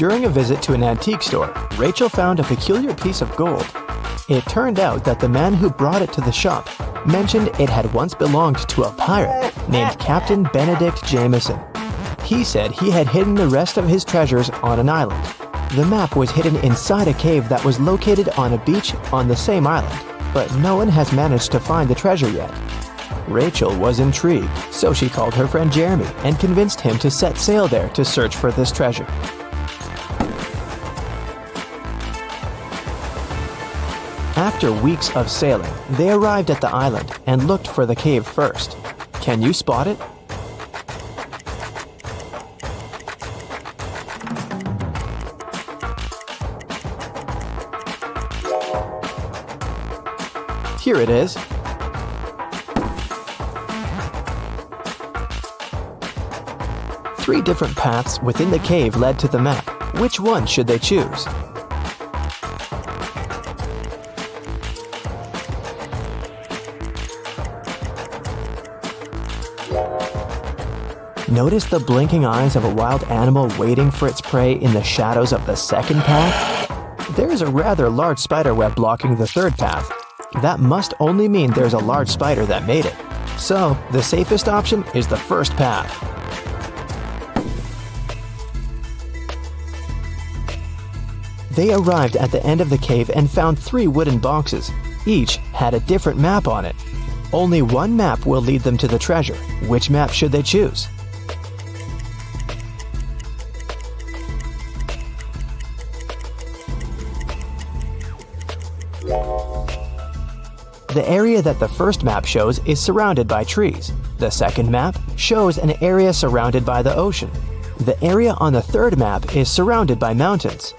During a visit to an antique store, Rachel found a peculiar piece of gold. It turned out that the man who brought it to the shop mentioned it had once belonged to a pirate named Captain Benedict Jameson. He said he had hidden the rest of his treasures on an island. The map was hidden inside a cave that was located on a beach on the same island, but no one has managed to find the treasure yet. Rachel was intrigued, so she called her friend Jeremy and convinced him to set sail there to search for this treasure. After weeks of sailing, they arrived at the island and looked for the cave first. Can you spot it? Here it is. Three different paths within the cave led to the map. Which one should they choose? Notice the blinking eyes of a wild animal waiting for its prey in the shadows of the second path? There is a rather large spider web blocking the third path. That must only mean there's a large spider that made it. So, the safest option is the first path. They arrived at the end of the cave and found 3 wooden boxes. Each had a different map on it. Only one map will lead them to the treasure. Which map should they choose? The area that the first map shows is surrounded by trees. The second map shows an area surrounded by the ocean. The area on the third map is surrounded by mountains.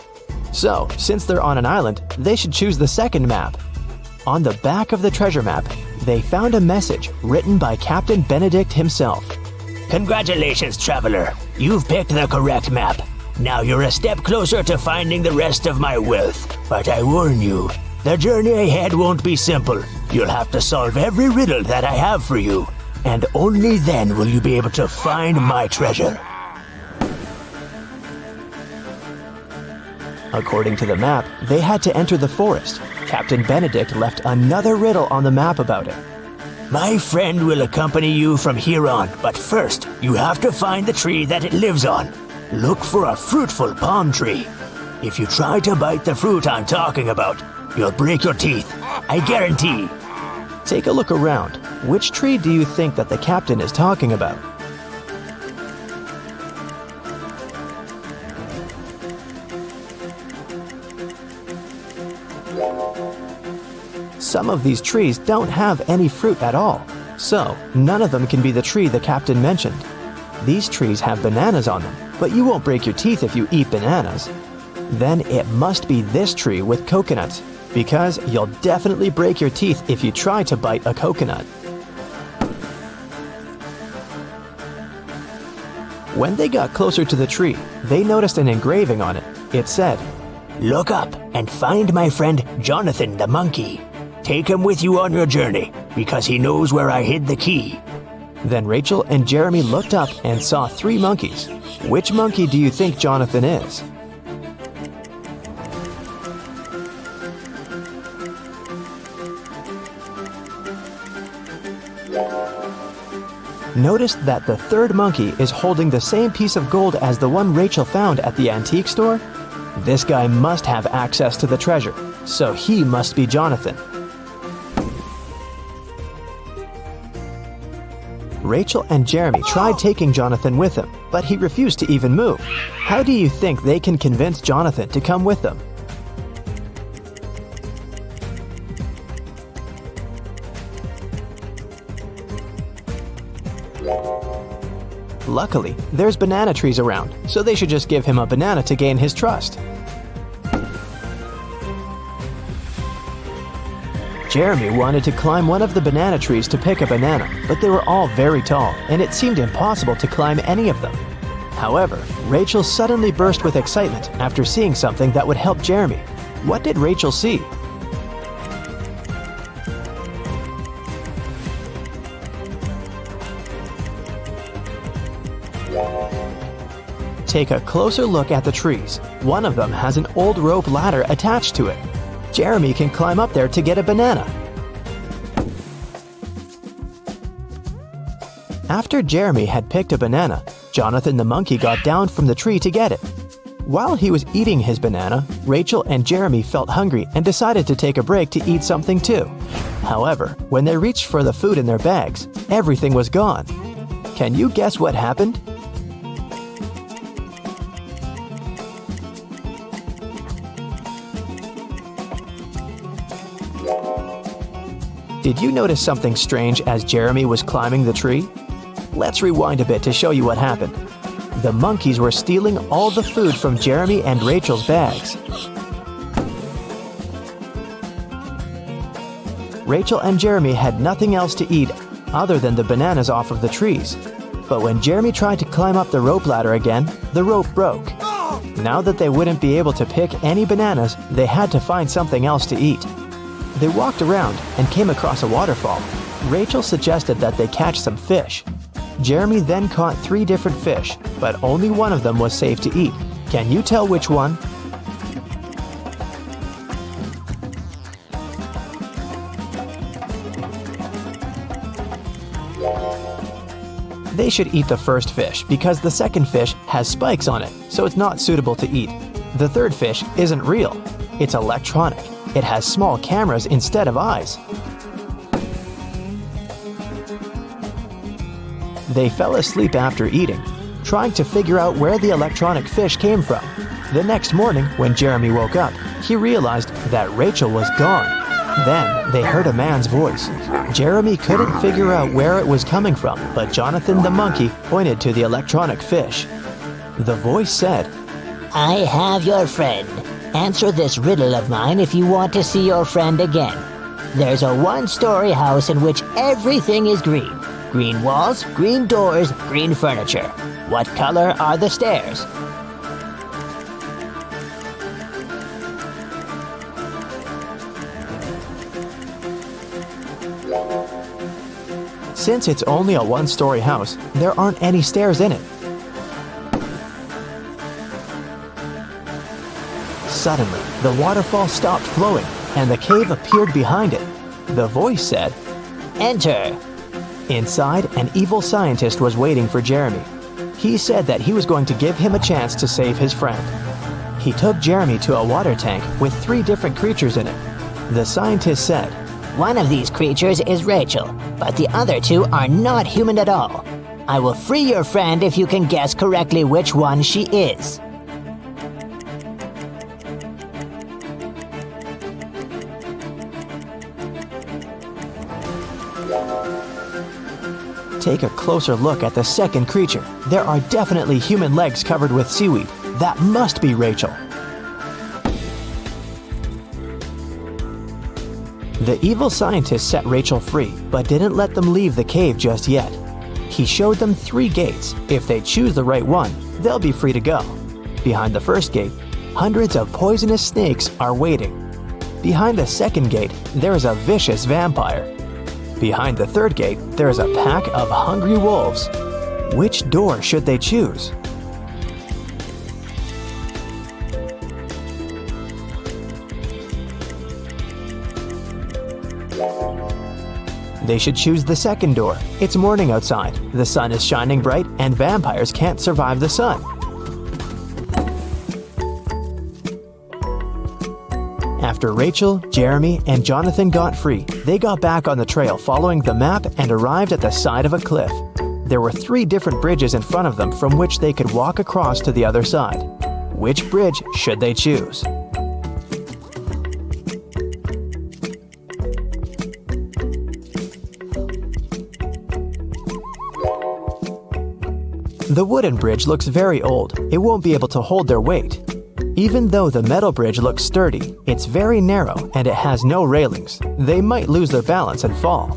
So, since they're on an island, they should choose the second map. On the back of the treasure map, they found a message written by Captain Benedict himself. Congratulations, traveler. You've picked the correct map. Now you're a step closer to finding the rest of my wealth. But I warn you, the journey ahead won't be simple. You'll have to solve every riddle that I have for you, and only then will you be able to find my treasure. According to the map, they had to enter the forest. Captain Benedict left another riddle on the map about it. My friend will accompany you from here on, but first, you have to find the tree that it lives on. Look for a fruitful palm tree. If you try to bite the fruit I'm talking about, you'll break your teeth. I guarantee. Take a look around. Which tree do you think that the captain is talking about? Some of these trees don't have any fruit at all, so none of them can be the tree the captain mentioned. These trees have bananas on them, but you won't break your teeth if you eat bananas. Then it must be this tree with coconuts, because you'll definitely break your teeth if you try to bite a coconut. When they got closer to the tree, they noticed an engraving on it. It said, "Look up and find my friend Jonathan the monkey. Take him with you on your journey, because he knows where I hid the key." Then Rachel and Jeremy looked up and saw 3 monkeys. Which monkey do you think Jonathan is? Notice that the third monkey is holding the same piece of gold as the one Rachel found at the antique store. This guy must have access to the treasure, so he must be Jonathan. Rachel and Jeremy tried taking Jonathan with them, but he refused to even move. How do you think they can convince Jonathan to come with them? Luckily, there's banana trees around, so they should just give him a banana to gain his trust. Jeremy wanted to climb one of the banana trees to pick a banana, but they were all very tall, and it seemed impossible to climb any of them. However, Rachel suddenly burst with excitement after seeing something that would help Jeremy. What did Rachel see? Take a closer look at the trees. One of them has an old rope ladder attached to it. Jeremy can climb up there to get a banana. After Jeremy had picked a banana, Jonathan the monkey got down from the tree to get it. While he was eating his banana, Rachel and Jeremy felt hungry and decided to take a break to eat something too. However, when they reached for the food in their bags, everything was gone. Can you guess what happened? Did you notice something strange as Jeremy was climbing the tree? Let's rewind a bit to show you what happened. The monkeys were stealing all the food from Jeremy and Rachel's bags. Rachel and Jeremy had nothing else to eat other than the bananas off of the trees. But when Jeremy tried to climb up the rope ladder again, the rope broke. Now that they wouldn't be able to pick any bananas, they had to find something else to eat. They walked around and came across a waterfall. Rachel suggested that they catch some fish. Jeremy then caught 3 different fish, but only one of them was safe to eat. Can you tell which one? They should eat the first fish because the second fish has spikes on it, so it's not suitable to eat. The third fish isn't real. It's electronic. It has small cameras instead of eyes. They fell asleep after eating, trying to figure out where the electronic fish came from. The next morning, when Jeremy woke up, he realized that Rachel was gone. Then they heard a man's voice. Jeremy couldn't figure out where it was coming from, but Jonathan the monkey pointed to the electronic fish. The voice said, "I have your friend. Answer this riddle of mine if you want to see your friend again. There's a one-story house in which everything is green. Green walls, green doors, green furniture. What color are the stairs?" Since it's only a one-story house, there aren't any stairs in it. Suddenly, the waterfall stopped flowing, and the cave appeared behind it. The voice said, "Enter." Inside, an evil scientist was waiting for Jeremy. He said that he was going to give him a chance to save his friend. He took Jeremy to a water tank with 3 different creatures in it. The scientist said, "One of these creatures is Rachel, but the other 2 are not human at all. I will free your friend if you can guess correctly which one she is." Take a closer look at the second creature. There are definitely human legs covered with seaweed. That must be Rachel. The evil scientist set Rachel free, but didn't let them leave the cave just yet. He showed them 3 gates. If they choose the right one, they'll be free to go. Behind the first gate, hundreds of poisonous snakes are waiting. Behind the second gate, there is a vicious vampire. Behind the third gate, there is a pack of hungry wolves. Which door should they choose? They should choose the second door. It's morning outside, the sun is shining bright, and vampires can't survive the sun. After Rachel, Jeremy, and Jonathan got free, they got back on the trail following the map and arrived at the side of a cliff. There were 3 different bridges in front of them from which they could walk across to the other side. Which bridge should they choose? The wooden bridge looks very old. It won't be able to hold their weight. Even though the metal bridge looks sturdy, it's very narrow and it has no railings. They might lose their balance and fall.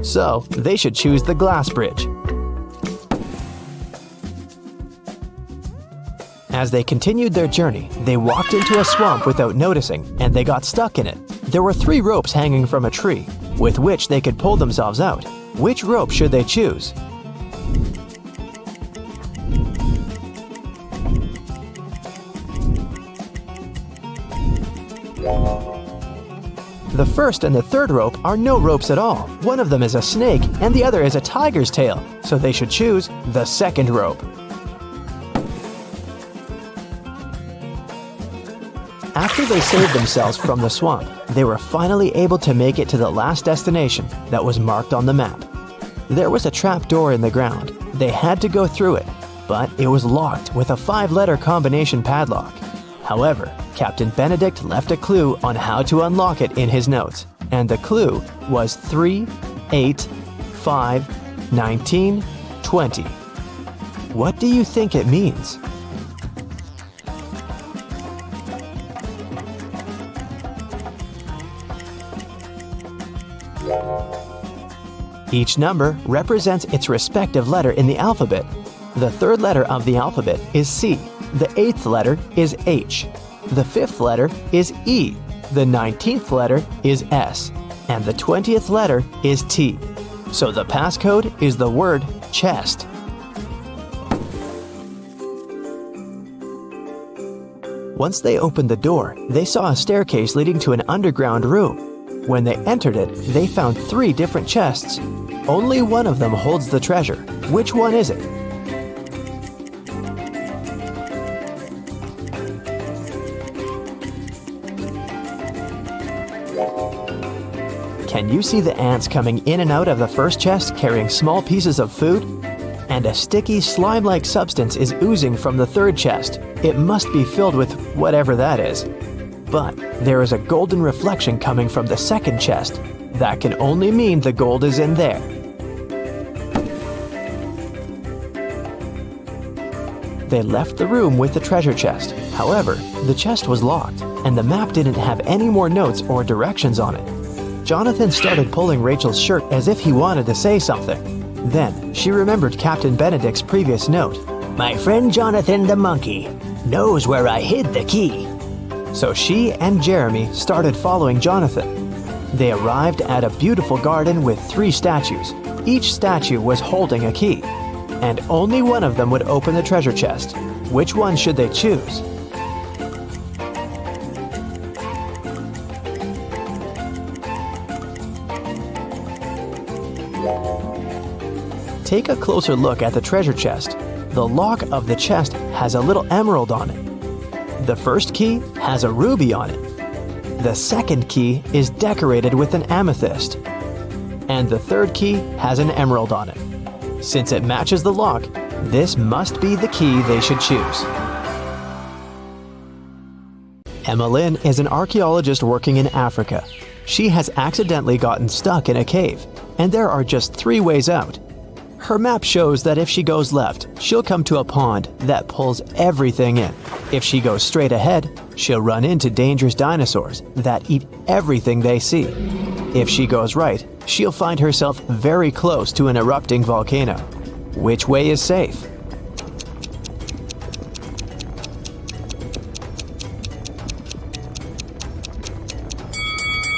So, they should choose the glass bridge. As they continued their journey, they walked into a swamp without noticing, and they got stuck in it. There were 3 ropes hanging from a tree, with which they could pull themselves out. Which rope should they choose? The first and the third rope are no ropes at all. One of them is a snake and the other is a tiger's tail, so they should choose the second rope. After they saved themselves from the swamp, they were finally able to make it to the last destination that was marked on the map. There was a trap door in the ground. They had to go through it, but it was locked with a 5-letter combination padlock. However, Captain Benedict left a clue on how to unlock it in his notes, and the clue was 3, 8, 5, 19, 20. What do you think it means? Each number represents its respective letter in the alphabet. The third letter of the alphabet is C. The 8th letter is H. The 5th letter is E. The 19th letter is S. And the 20th letter is T. So the passcode is the word chest. Once they opened the door, they saw a staircase leading to an underground room. When they entered it, they found 3 different chests. Only one of them holds the treasure. Which one is it? Can you see the ants coming in and out of the first chest carrying small pieces of food? And a sticky, slime-like substance is oozing from the third chest. It must be filled with whatever that is. But there is a golden reflection coming from the second chest. That can only mean the gold is in there. They left the room with the treasure chest. However, the chest was locked, and the map didn't have any more notes or directions on it. Jonathan started pulling Rachel's shirt as if he wanted to say something. Then, she remembered Captain Benedict's previous note. My friend Jonathan the monkey knows where I hid the key. So she and Jeremy started following Jonathan. They arrived at a beautiful garden with 3 statues. Each statue was holding a key, and only one of them would open the treasure chest. Which one should they choose? Take a closer look at the treasure chest. The lock of the chest has a little emerald on it. The first key has a ruby on it. The second key is decorated with an amethyst. And the third key has an emerald on it. Since it matches the lock, this must be the key they should choose. Emma Lynn is an archaeologist working in Africa. She has accidentally gotten stuck in a cave, and there are just 3 ways out. Her map shows that if she goes left, she'll come to a pond that pulls everything in. If she goes straight ahead, she'll run into dangerous dinosaurs that eat everything they see. If she goes right, she'll find herself very close to an erupting volcano. Which way is safe?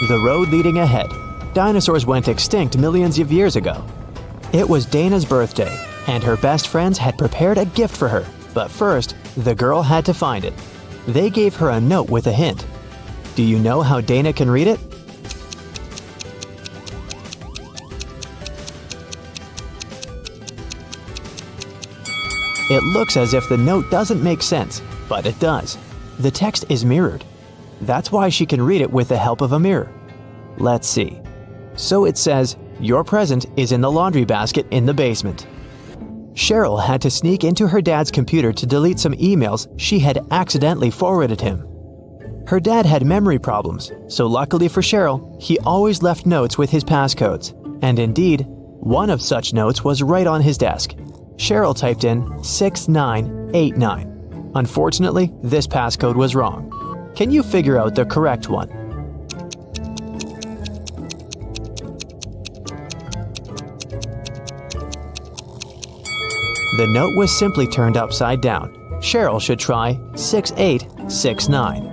The road leading ahead. Dinosaurs went extinct millions of years ago. It was Dana's birthday, and her best friends had prepared a gift for her. But first, the girl had to find it. They gave her a note with a hint. Do you know how Dana can read it? It looks as if the note doesn't make sense, but it does. The text is mirrored. That's why she can read it with the help of a mirror. Let's see. So it says, "Your present is in the laundry basket in the basement." Cheryl had to sneak into her dad's computer to delete some emails she had accidentally forwarded him. Her dad had memory problems, so luckily for Cheryl, he always left notes with his passcodes. And indeed, one of such notes was right on his desk. Cheryl typed in 6989. Unfortunately, this passcode was wrong. Can you figure out the correct one? The note was simply turned upside down. Cheryl should try 6869.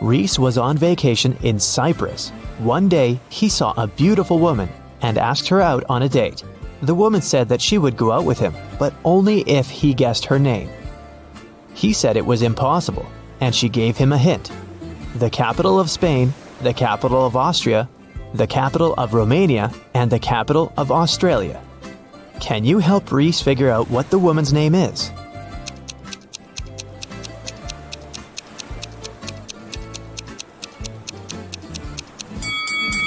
Reese was on vacation in Cyprus. One day, he saw a beautiful woman and asked her out on a date. The woman said that she would go out with him, but only if he guessed her name. He said it was impossible, and she gave him a hint. the capital of Spain, the capital of Austria, the capital of Romania, and the capital of Australia. Can you help Reese figure out what the woman's name is?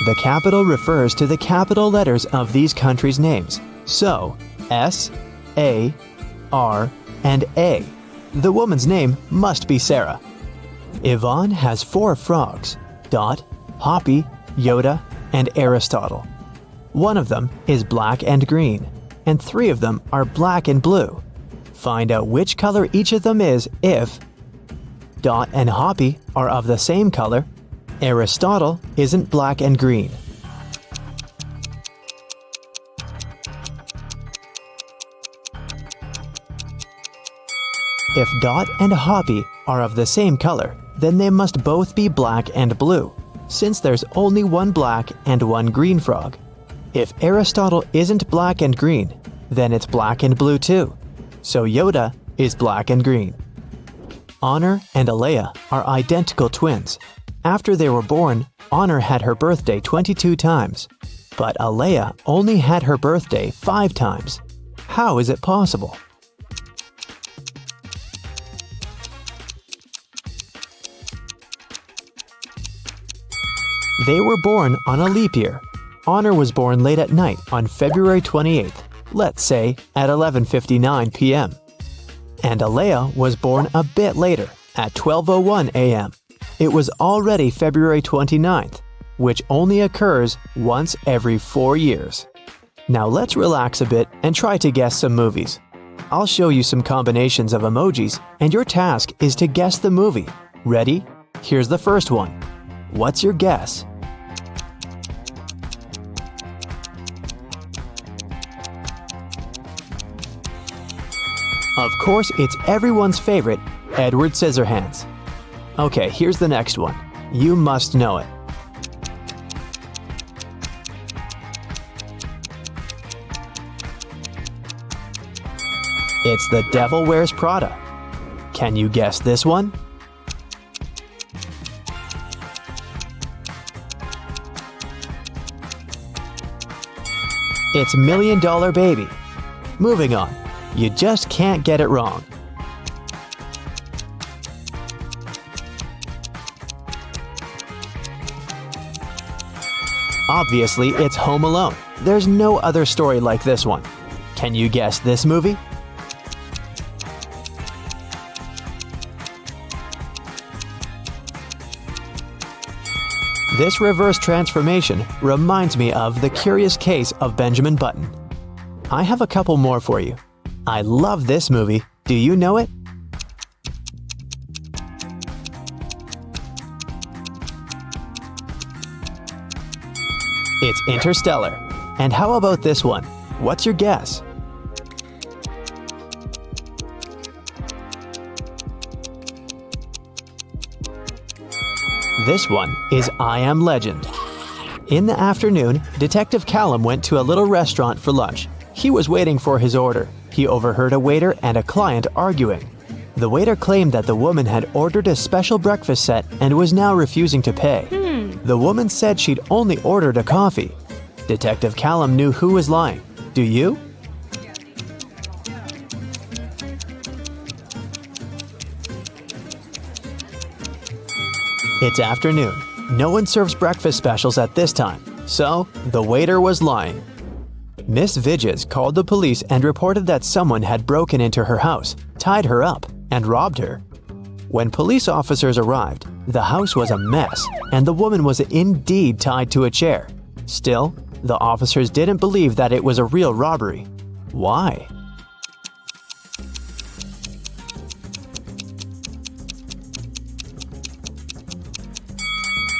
The capital refers to the capital letters of these countries' names. So, S, A, R, and A. The woman's name must be Sarah. Yvonne has 4 frogs: Dot, Hoppy, Yoda, and Aristotle. One of them is black and green, and 3 of them are black and blue. Find out which color each of them is if Dot and Hoppy are of the same color, Aristotle isn't black and green. If Dot and Hoppy are of the same color, then they must both be black and blue, since there's only one black and one green frog. If Aristotle isn't black and green, then it's black and blue too. So Yoda is black and green. Honor and Alea are identical twins. After they were born, Honor had her birthday 22 times, but Alea only had her birthday 5 times. How is it possible? They were born on a leap year. Honor was born late at night on February 28th, let's say at 11:59 p.m. And Alea was born a bit later, at 12:01 a.m. It was already February 29th, which only occurs once every 4 years. Now let's relax a bit and try to guess some movies. I'll show you some combinations of emojis, and your task is to guess the movie. Ready? Here's the first one. What's your guess? Of course, it's everyone's favorite, Edward Scissorhands. Okay, here's the next one. You must know it. It's The Devil Wears Prada. Can you guess this one? It's $1 Million Baby. Moving on. You just can't get it wrong. Obviously, it's Home Alone. There's no other story like this one. Can you guess this movie? This reverse transformation reminds me of The Curious Case of Benjamin Button. I have a couple more for you. I love this movie. Do you know it? It's Interstellar. And how about this one? What's your guess? This one is I Am Legend. In the afternoon, Detective Callum went to a little restaurant for lunch. He was waiting for his order. He overheard a waiter and a client arguing. The waiter claimed that the woman had ordered a special breakfast set and was now refusing to pay. The woman said she'd only ordered a coffee. Detective Callum knew who was lying. Do you? It's afternoon. No one serves breakfast specials at this time, so the waiter was lying. Miss Vidges called the police and reported that someone had broken into her house, tied her up, and robbed her. When police officers arrived, the house was a mess, and the woman was indeed tied to a chair. Still, the officers didn't believe that it was a real robbery. Why?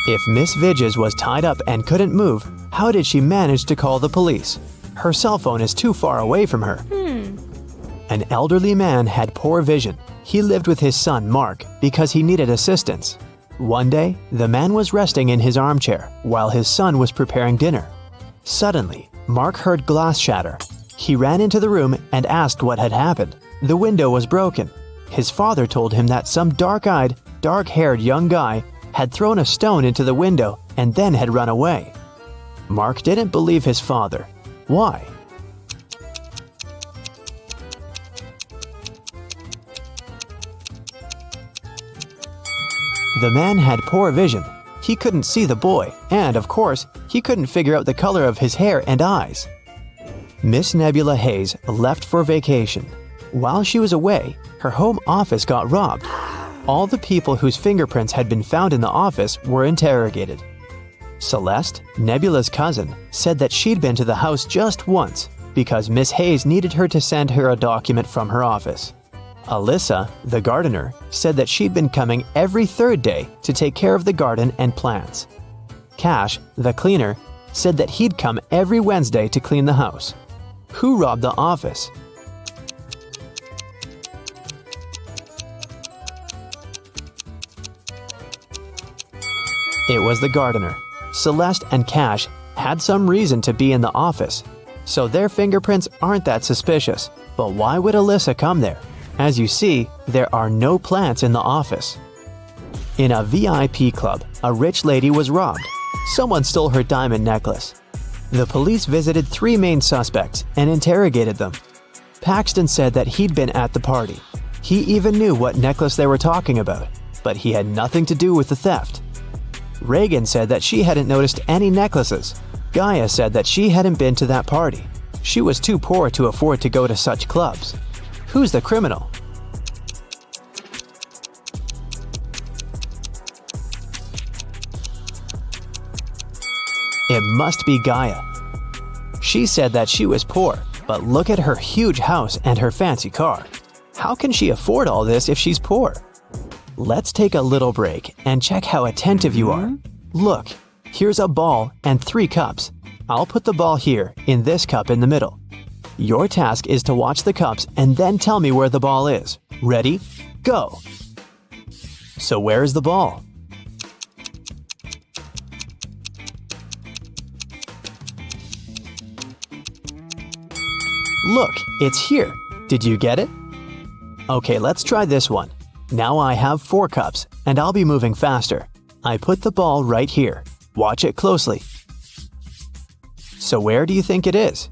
If Miss Vidges was tied up and couldn't move, how did she manage to call the police? Her cell phone is too far away from her. An elderly man had poor vision. He lived with his son, Mark, because he needed assistance. One day, the man was resting in his armchair while his son was preparing dinner. Suddenly, Mark heard glass shatter. He ran into the room and asked what had happened. The window was broken. His father told him that some dark-eyed, dark-haired young guy had thrown a stone into the window and then had run away. Mark didn't believe his father. Why? The man had poor vision. He couldn't see the boy, and of course, he couldn't figure out the color of his hair and eyes. Miss Nebula Hayes left for vacation. While she was away, her home office got robbed. All the people whose fingerprints had been found in the office were interrogated. Celeste, Nebula's cousin, said that she'd been to the house just once because Miss Hayes needed her to send her a document from her office. Alyssa, the gardener, said that she'd been coming every third day to take care of the garden and plants. Cash, the cleaner, said that he'd come every Wednesday to clean the house. Who robbed the office? It was the gardener. Celeste and Cash had some reason to be in the office, so their fingerprints aren't that suspicious. But why would Alyssa come there? As you see, there are no plants in the office. In a VIP club, a rich lady was robbed. Someone stole her diamond necklace. The police visited 3 main suspects and interrogated them. Paxton said that he'd been at the party. He even knew what necklace they were talking about, but he had nothing to do with the theft. Reagan said that she hadn't noticed any necklaces. Gaia said that she hadn't been to that party. She was too poor to afford to go to such clubs. Who's the criminal? It must be Gaia. She said that she was poor, but look at her huge house and her fancy car. How can she afford all this if she's poor? Let's take a little break and check how attentive you are. Look, here's a ball and 3 cups. I'll put the ball here, in this cup in the middle. Your task is to watch the cups and then tell me where the ball is. Ready? Go! So where is the ball? Look, it's here. Did you get it? Okay, let's try this one. Now I have 4 cups, and I'll be moving faster. I put the ball right here. Watch it closely. So where do you think it is?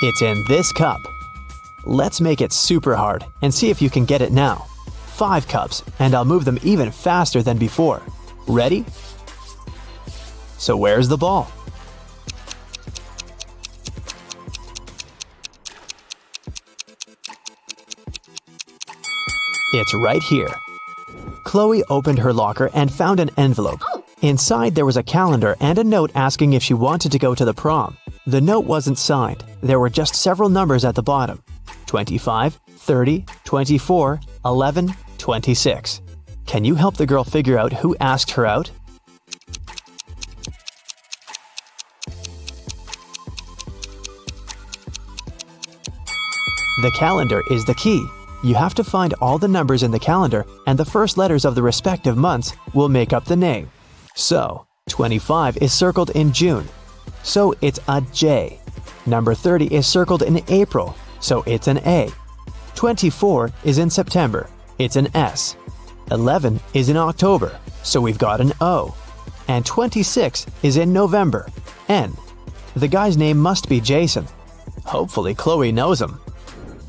It's in this cup. Let's make it super hard and see if you can get it now. 5 cups, and I'll move them even faster than before. Ready? So where's the ball? It's right here. Chloe opened her locker and found an envelope. Inside there was a calendar and a note asking if she wanted to go to the prom. The note wasn't signed. There were just several numbers at the bottom. 25, 30, 24, 11, 26. Can you help the girl figure out who asked her out? The calendar is the key. You have to find all the numbers in the calendar, and the first letters of the respective months will make up the name. So, 25 is circled in June, so it's a J. Number 30 is circled in April, so it's an A. 24 is in September, it's an S. 11 is in October, so we've got an O. And 26 is in November, N. The guy's name must be Jason. Hopefully Chloe knows him.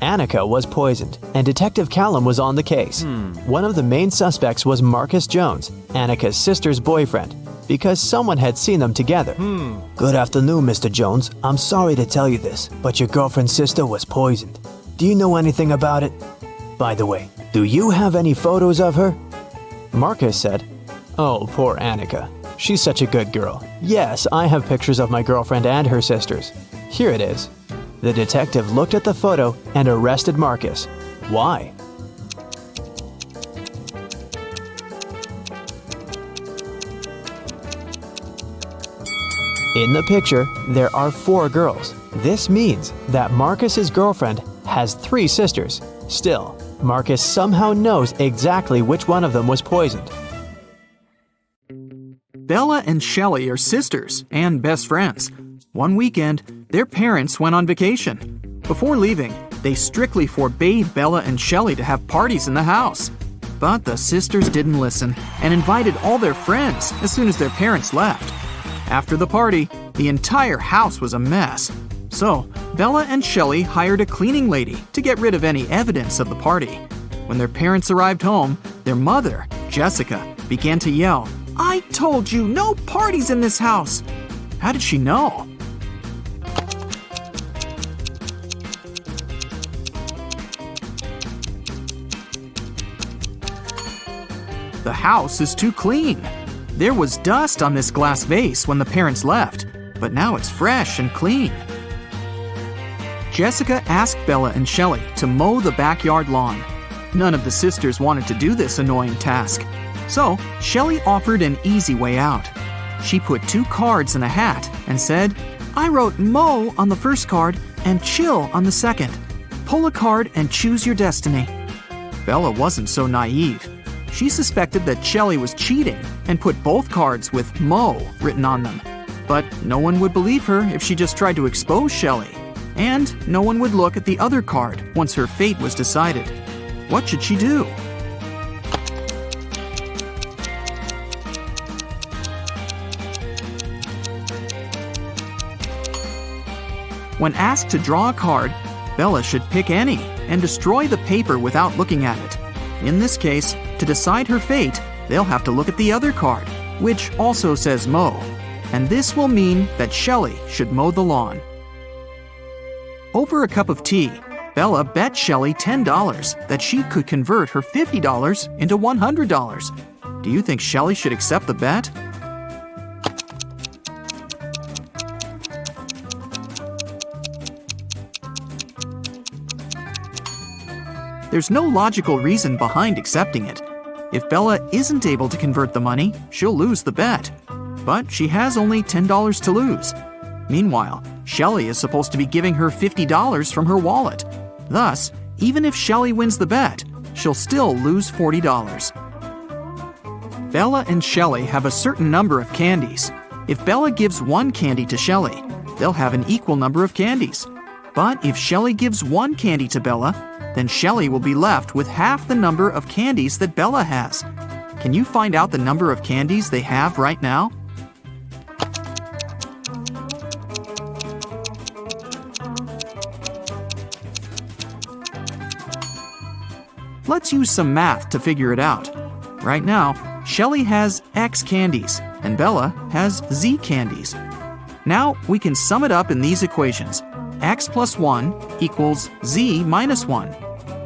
Annika was poisoned, and Detective Callum was on the case. One of the main suspects was Marcus Jones, Annika's sister's boyfriend, because someone had seen them together. Good afternoon, Mr. Jones. I'm sorry to tell you this, but your girlfriend's sister was poisoned. Do you know anything about it? By the way, do you have any photos of her? Marcus said, "Oh, poor Annika. She's such a good girl. Yes, I have pictures of my girlfriend and her sisters. Here it is." The detective looked at the photo and arrested Marcus. Why? In the picture, there are 4 girls. This means that Marcus's girlfriend has 3 sisters. Still, Marcus somehow knows exactly which one of them was poisoned. Bella and Shelley are sisters and best friends. One weekend, their parents went on vacation. Before leaving, they strictly forbade Bella and Shelley to have parties in the house. But the sisters didn't listen and invited all their friends as soon as their parents left. After the party, the entire house was a mess. So, Bella and Shelley hired a cleaning lady to get rid of any evidence of the party. When their parents arrived home, their mother, Jessica, began to yell, "I told you, no parties in this house!" How did she know? The house is too clean. There was dust on this glass vase when the parents left, but now it's fresh and clean. Jessica asked Bella and Shelley to mow the backyard lawn. None of the sisters wanted to do this annoying task, so Shelley offered an easy way out. She put 2 cards in a hat and said, "I wrote mow on the first card and chill on the second. Pull a card and choose your destiny." Bella wasn't so naive. She suspected that Shelley was cheating and put both cards with mow written on them. But no one would believe her if she just tried to expose Shelley. And no one would look at the other card once her fate was decided. What should she do? When asked to draw a card, Bella should pick any and destroy the paper without looking at it. In this case, to decide her fate, they'll have to look at the other card, which also says mow. And this will mean that Shelley should mow the lawn. Over a cup of tea, Bella bet Shelley $10 that she could convert her $50 into $100. Do you think Shelley should accept the bet? There's no logical reason behind accepting it. If Bella isn't able to convert the money, she'll lose the bet. But she has only $10 to lose. Meanwhile, Shelley is supposed to be giving her $50 from her wallet. Thus, even if Shelley wins the bet, she'll still lose $40. Bella and Shelley have a certain number of candies. If Bella gives 1 candy to Shelley, they'll have an equal number of candies. But if Shelley gives 1 candy to Bella, then Shelley will be left with half the number of candies that Bella has. Can you find out the number of candies they have right now? Let's use some math to figure it out. Right now, Shelley has X candies and Bella has Z candies. Now we can sum it up in these equations. X plus 1 equals Z minus 1.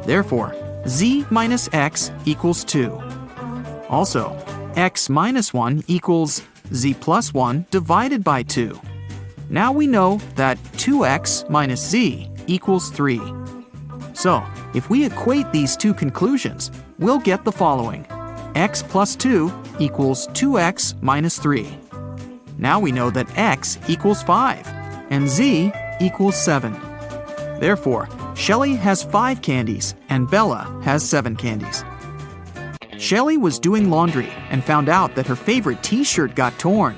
Therefore, Z minus X equals 2. Also, X minus 1 equals Z plus 1 divided by 2. Now we know that 2X minus Z equals 3. So, if we equate these two conclusions, we'll get the following. X plus 2 equals 2X minus 3. Now we know that X equals 5 and Z equals 7. Therefore, Shelley has 5 candies and Bella has 7 candies. Shelley was doing laundry and found out that her favorite t-shirt got torn.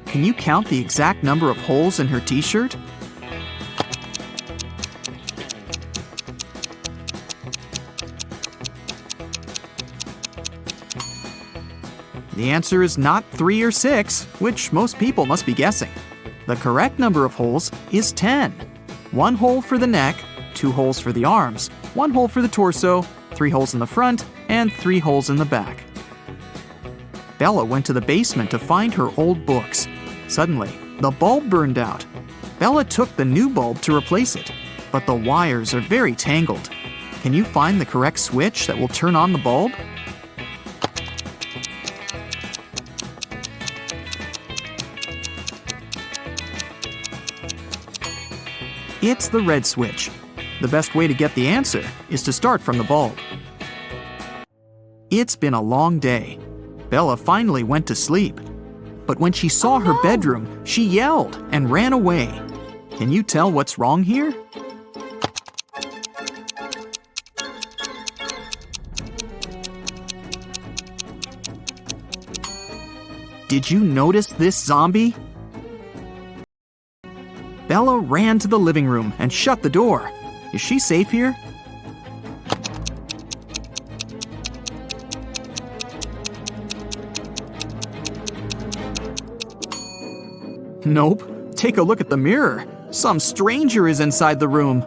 Can you count the exact number of holes in her t-shirt? The answer is not 3 or 6, which most people must be guessing. The correct number of holes is 10. 1 hole for the neck, 2 holes for the arms, 1 hole for the torso, 3 holes in the front, and 3 holes in the back. Bella went to the basement to find her old books. Suddenly, the bulb burned out. Bella took the new bulb to replace it, but the wires are very tangled. Can you find the correct switch that will turn on the bulb? It's the red switch. The best way to get the answer is to start from the bulb. It's been a long day. Bella finally went to sleep. But when she saw her bedroom, she yelled and ran away. Can you tell what's wrong here? Did you notice this zombie? Bella ran to the living room and shut the door. Is she safe here? Nope. Take a look at the mirror. Some stranger is inside the room.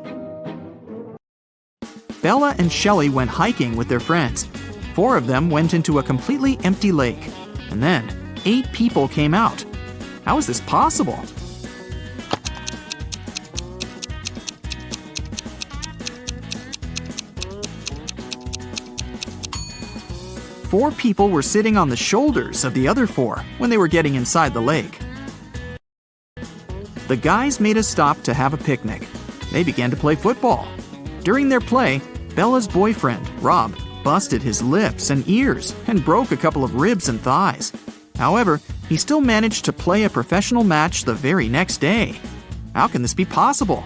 Bella and Shelley went hiking with their friends. 4 of them went into a completely empty lake. And then 8 people came out. How is this possible? Four people were sitting on the shoulders of the other 4 when they were getting inside the lake. The guys made a stop to have a picnic. They began to play football. During their play, Bella's boyfriend, Rob, busted his lips and ears and broke a couple of ribs and thighs. However, he still managed to play a professional match the very next day. How can this be possible?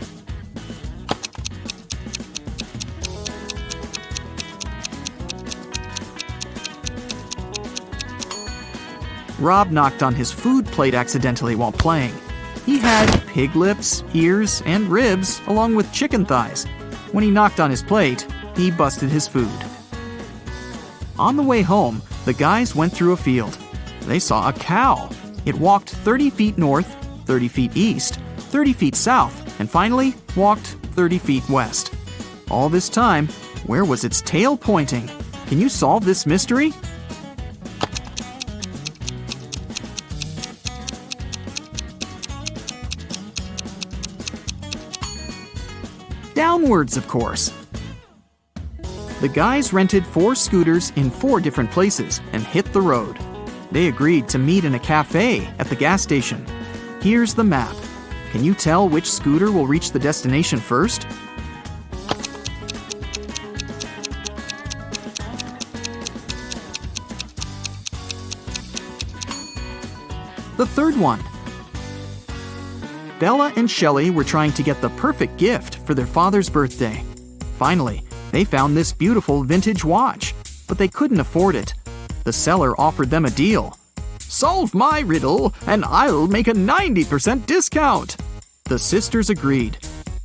Rob knocked on his food plate accidentally while playing. He had pig lips, ears, and ribs, along with chicken thighs. When he knocked on his plate, he busted his food. On the way home, the guys went through a field. They saw a cow. It walked 30 feet north, 30 feet east, 30 feet south, and finally walked 30 feet west. All this time, where was its tail pointing? Can you solve this mystery? Downwards, of course. The guys rented 4 scooters in 4 different places and hit the road. They agreed to meet in a cafe at the gas station. Here's the map. Can you tell which scooter will reach the destination first? The third one. Bella and Shelley were trying to get the perfect gift for their father's birthday. Finally, they found this beautiful vintage watch, but they couldn't afford it. The seller offered them a deal. "Solve my riddle, and I'll make a 90% discount." The sisters agreed.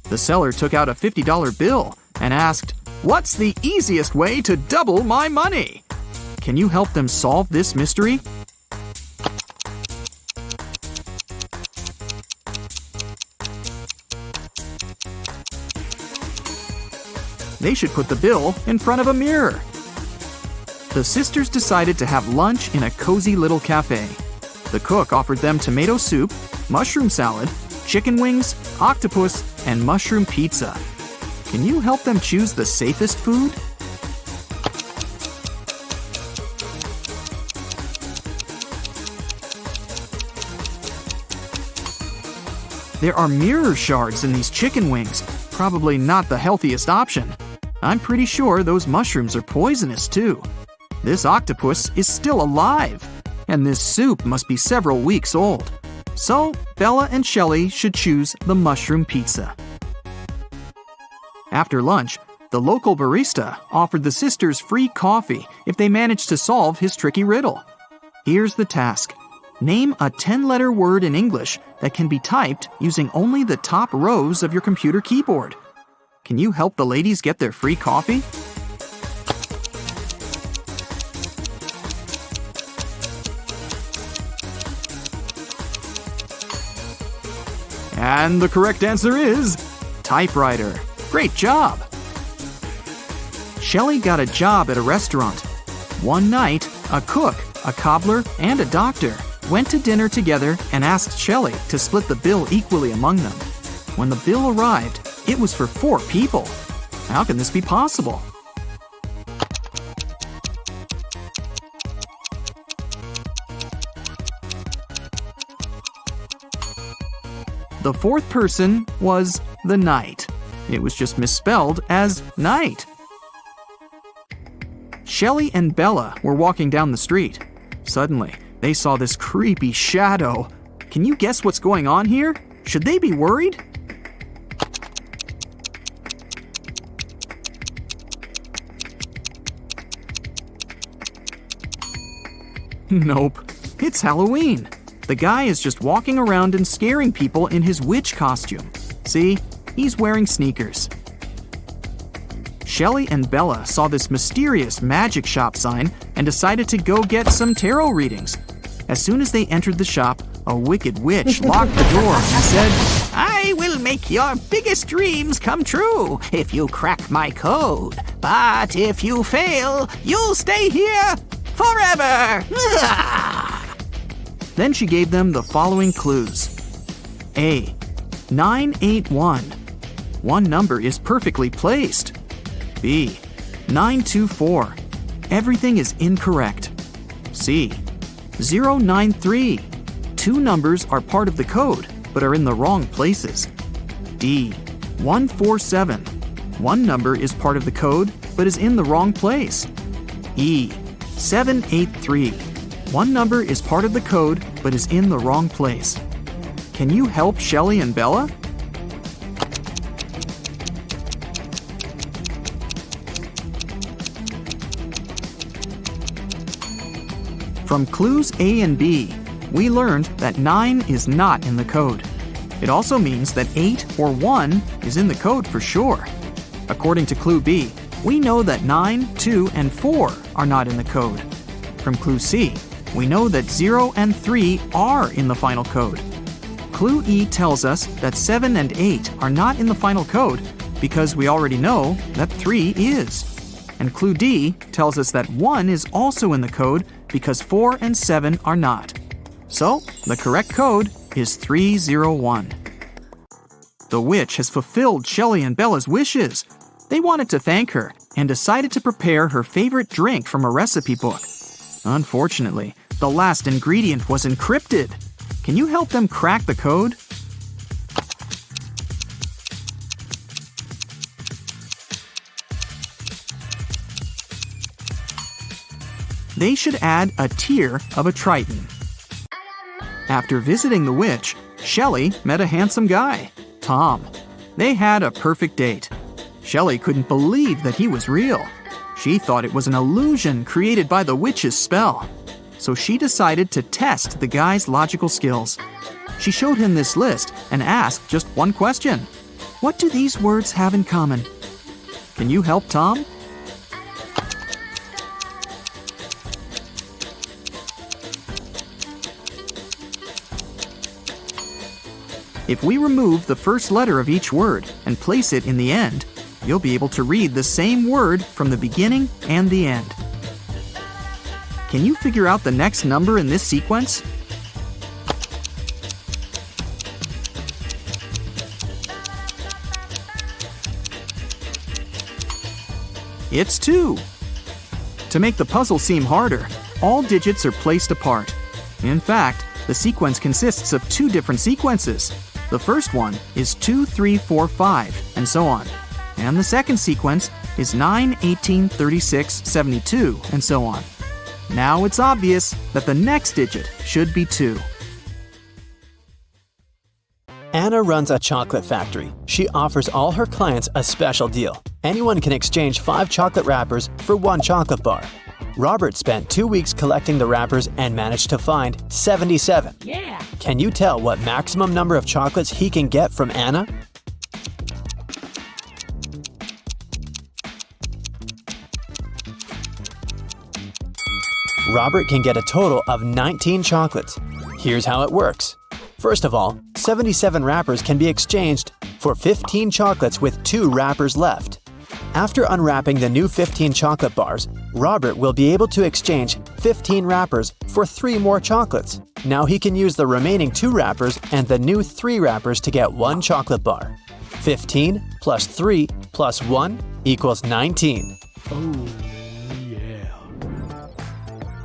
The seller took out a $50 bill and asked, "What's the easiest way to double my money?" Can you help them solve this mystery? They should put the bill in front of a mirror. The sisters decided to have lunch in a cozy little cafe. The cook offered them tomato soup, mushroom salad, chicken wings, octopus, and mushroom pizza. Can you help them choose the safest food? There are mirror shards in these chicken wings. Probably not the healthiest option. I'm pretty sure those mushrooms are poisonous too. This octopus is still alive, and this soup must be several weeks old. So, Bella and Shelley should choose the mushroom pizza. After lunch, the local barista offered the sisters free coffee if they managed to solve his tricky riddle. Here's the task. Name a 10-letter word in English that can be typed using only the top rows of your computer keyboard. Can you help the ladies get their free coffee? And the correct answer is typewriter. Great job! Shelley got a job at a restaurant. One night, a cook, a cobbler, and a doctor went to dinner together and asked Shelley to split the bill equally among them. When the bill arrived, it was for 4 people. How can this be possible? The 4th person was the knight. It was just misspelled as night. Shelley and Bella were walking down the street. Suddenly, they saw this creepy shadow. Can you guess what's going on here? Should they be worried? Nope. It's Halloween. The guy is just walking around and scaring people in his witch costume. See? He's wearing sneakers. Shelley and Bella saw this mysterious magic shop sign and decided to go get some tarot readings. As soon as they entered the shop, a wicked witch locked the door and said, "I will make your biggest dreams come true if you crack my code. But if you fail, you'll stay here forever." Then she gave them the following clues. A. 981. One number is perfectly placed. B. 924. Everything is incorrect. C. 093. Two numbers are part of the code, but are in the wrong places. D. 147. One number is part of the code, but is in the wrong place. E. 783. One number is part of the code, but is in the wrong place. Can you help Shelley and Bella? From clues A and B, we learned that 9 is not in the code. It also means that 8 or 1 is in the code for sure. According to clue B, we know that 9, 2, and 4 are not in the code. From clue C, we know that 0 and 3 are in the final code. Clue E tells us that 7 and 8 are not in the final code because we already know that 3 is. And clue D tells us that 1 is also in the code because 4 and 7 are not. So, the correct code is 301. The witch has fulfilled Shelley and Bella's wishes. They wanted to thank her and decided to prepare her favorite drink from a recipe book. Unfortunately, the last ingredient was encrypted. Can you help them crack the code? They should add a tear of a Triton. After visiting the witch, Shelley met a handsome guy, Tom. They had a perfect date. Shelley couldn't believe that he was real. She thought it was an illusion created by the witch's spell. So she decided to test the guy's logical skills. She showed him this list and asked just one question. What do these words have in common? Can you help Tom? If we remove the first letter of each word and place it in the end, you'll be able to read the same word from the beginning and the end. Can you figure out the next number in this sequence? It's 2. To make the puzzle seem harder, all digits are placed apart. In fact, the sequence consists of 2 different sequences. The first one is 2, 3, 4, 5, and so on. And the second sequence is 9, 18, 36, 72, and so on. Now it's obvious that the next digit should be 2. Anna runs a chocolate factory. She offers all her clients a special deal. Anyone can exchange 5 chocolate wrappers for 1 chocolate bar. Robert spent 2 weeks collecting the wrappers and managed to find 77. Yeah! Can you tell what maximum number of chocolates he can get from Anna? Robert can get a total of 19 chocolates. Here's how it works. First of all, 77 wrappers can be exchanged for 15 chocolates with 2 wrappers left. After unwrapping the new 15 chocolate bars, Robert will be able to exchange 15 wrappers for 3 more chocolates. Now he can use the remaining 2 wrappers and the new 3 wrappers to get 1 chocolate bar. 15 plus 3 plus 1 equals 19. Oh, yeah.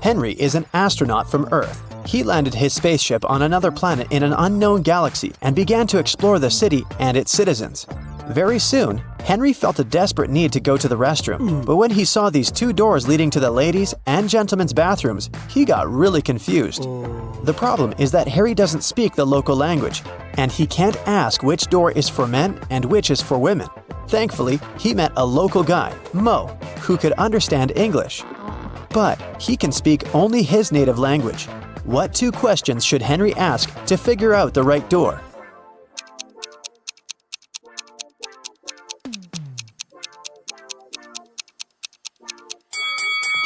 Henry is an astronaut from Earth. He landed his spaceship on another planet in an unknown galaxy and began to explore the city and its citizens. Very soon, Henry felt a desperate need to go to the restroom, but when he saw these 2 doors leading to the ladies' and gentlemen's bathrooms, he got really confused. The problem is that Harry doesn't speak the local language, and he can't ask which door is for men and which is for women. Thankfully, he met a local guy, Mo, who could understand English. But he can speak only his native language. What 2 questions should Henry ask to figure out the right door?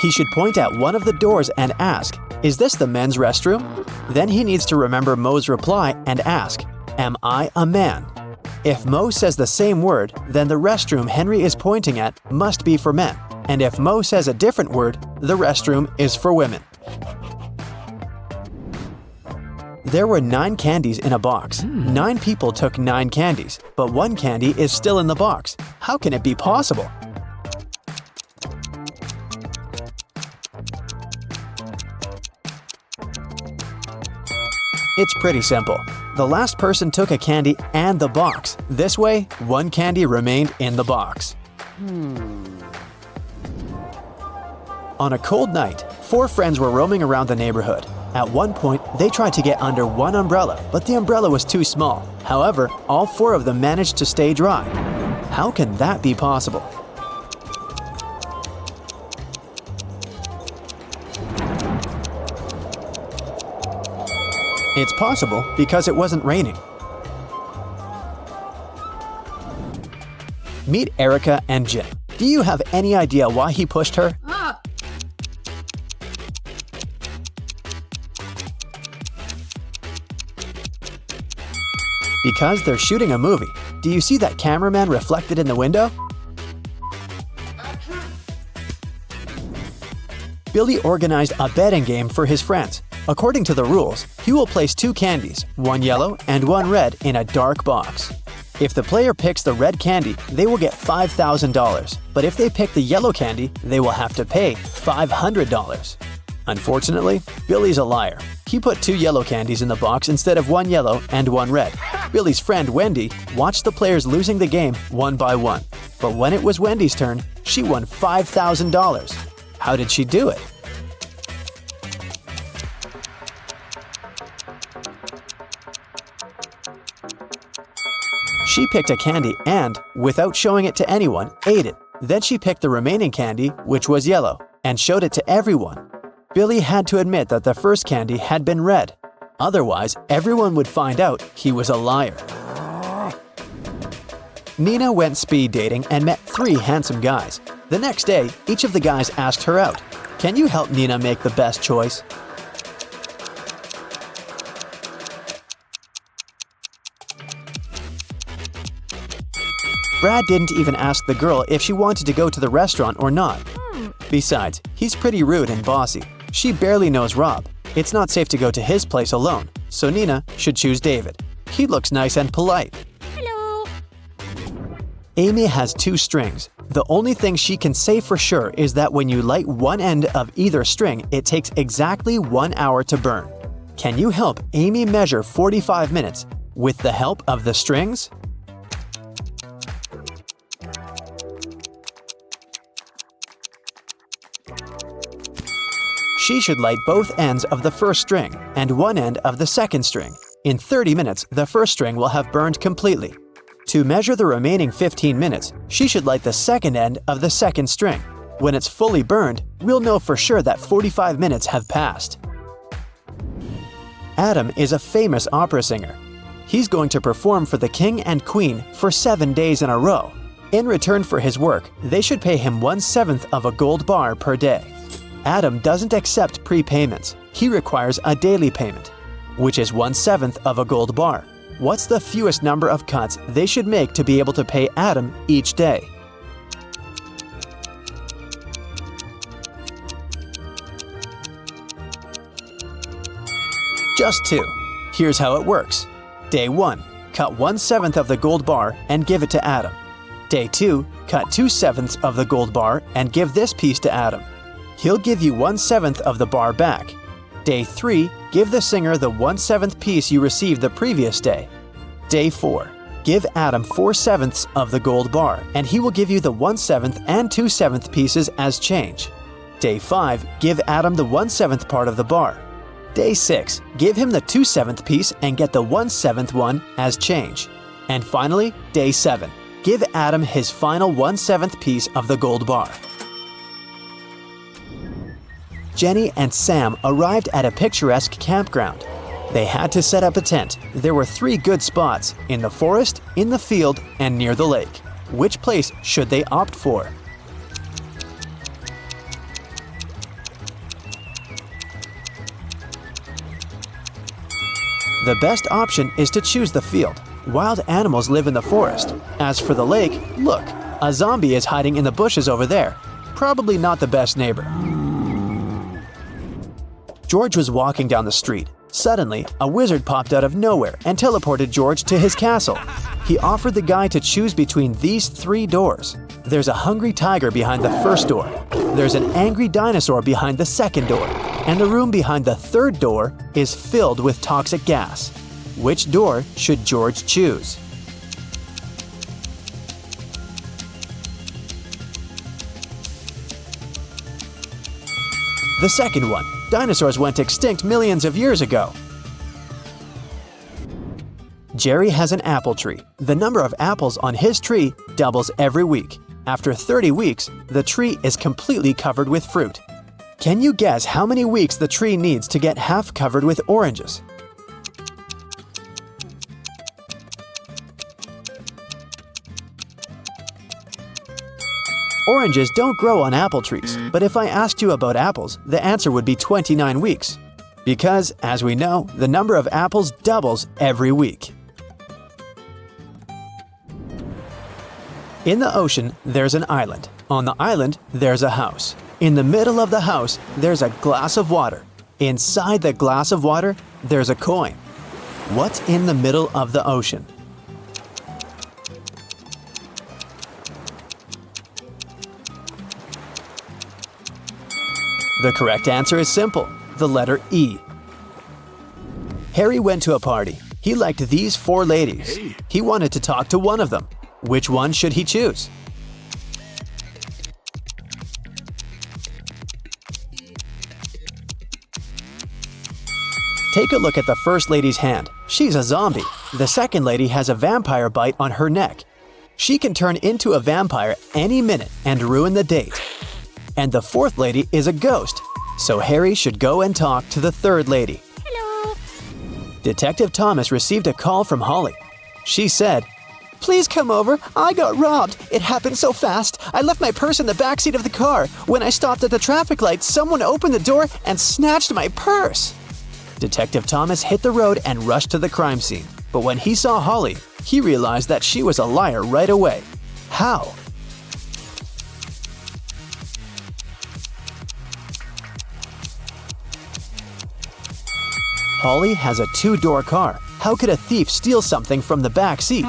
He should point at one of the doors and ask, "Is this the men's restroom?" Then he needs to remember Mo's reply and ask, "Am I a man?" If Mo says the same word, then the restroom Henry is pointing at must be for men. And if Mo says a different word, the restroom is for women. There were 9 candies in a box. 9 people took 9 candies, but 1 candy is still in the box. How can it be possible? It's pretty simple. The last person took a candy and the box. This way, 1 candy remained in the box. On a cold night, 4 friends were roaming around the neighborhood. At one point, they tried to get under one umbrella, but the umbrella was too small. However, all 4 of them managed to stay dry. How can that be possible? It's possible because it wasn't raining. Meet Erica and Jim. Do you have any idea why he pushed her? Because they're shooting a movie. Do you see that cameraman reflected in the window? Billy organized a betting game for his friends. According to the rules, he will place 2 candies, 1 yellow and 1 red, in a dark box. If the player picks the red candy, they will get $5,000. But if they pick the yellow candy, they will have to pay $500. Unfortunately, Billy's a liar. He put 2 yellow candies in the box instead of 1 yellow and 1 red. Billy's friend Wendy watched the players losing the game one by one. But when it was Wendy's turn, she won $5,000. How did she do it? She picked a candy and, without showing it to anyone, ate it. Then she picked the remaining candy, which was yellow, and showed it to everyone. Billy had to admit that the first candy had been red. Otherwise, everyone would find out he was a liar. Nina went speed dating and met 3 handsome guys. The next day, each of the guys asked her out. Can you help Nina make the best choice? Brad didn't even ask the girl if she wanted to go to the restaurant or not. Besides, he's pretty rude and bossy. She barely knows Rob. It's not safe to go to his place alone, so Nina should choose David. He looks nice and polite. Hello. Amy has 2 strings. The only thing she can say for sure is that when you light one end of either string, it takes exactly 1 hour to burn. Can you help Amy measure 45 minutes with the help of the strings? She should light both ends of the first string and one end of the second string. In 30 minutes, the first string will have burned completely. To measure the remaining 15 minutes, she should light the second end of the second string. When it's fully burned, we'll know for sure that 45 minutes have passed. Adam is a famous opera singer. He's going to perform for the king and queen for 7 days in a row. In return for his work, they should pay him 1/7 of a gold bar per day. Adam doesn't accept prepayments. He requires a daily payment, which is 1/7 of a gold bar. What's the fewest number of cuts they should make to be able to pay Adam each day? Just 2. Here's how it works. Day 1, cut 1/7 of the gold bar and give it to Adam. Day 2, cut 2/7 of the gold bar and give this piece to Adam. He'll give you 1/7 of the bar back. Day 3, give the singer the 1/7 piece you received the previous day. Day 4, give Adam 4/7 of the gold bar, and he will give you the 1/7 and 2/7 pieces as change. Day 5, give Adam the 1/7 part of the bar. Day 6, give him the 2/7 piece and get the 1/7 one as change. And finally, Day 7, give Adam his final 1/7 piece of the gold bar. Jenny and Sam arrived at a picturesque campground. They had to set up a tent. There were 3 good spots: in the forest, in the field, and near the lake. Which place should they opt for? The best option is to choose the field. Wild animals live in the forest. As for the lake, look, a zombie is hiding in the bushes over there. Probably not the best neighbor. George was walking down the street. Suddenly, a wizard popped out of nowhere and teleported George to his castle. He offered the guy to choose between these 3 doors. There's a hungry tiger behind the first door. There's an angry dinosaur behind the second door. And the room behind the third door is filled with toxic gas. Which door should George choose? The second one. Dinosaurs went extinct millions of years ago. Jerry has an apple tree. The number of apples on his tree doubles every week. After 30 weeks, the tree is completely covered with fruit. Can you guess how many weeks the tree needs to get half covered with oranges? Oranges don't grow on apple trees, but if I asked you about apples, the answer would be 29 weeks. Because, as we know, the number of apples doubles every week. In the ocean, there's an island. On the island, there's a house. In the middle of the house, there's a glass of water. Inside the glass of water, there's a coin. What's in the middle of the ocean? The correct answer is simple, the letter E. Harry went to a party. He liked these 4 ladies. He wanted to talk to one of them. Which one should he choose? Take a look at the first lady's hand. She's a zombie. The second lady has a vampire bite on her neck. She can turn into a vampire any minute and ruin the date. And the fourth lady is a ghost, so Harry should go and talk to the third lady. Hello. Detective Thomas received a call from Holly. She said, "Please come over. I got robbed. It happened so fast. I left my purse in the backseat of the car. When I stopped at the traffic light, someone opened the door and snatched my purse." Detective Thomas hit the road and rushed to the crime scene. But when he saw Holly, he realized that she was a liar right away. How? Holly has a 2-door car. How could a thief steal something from the back seat?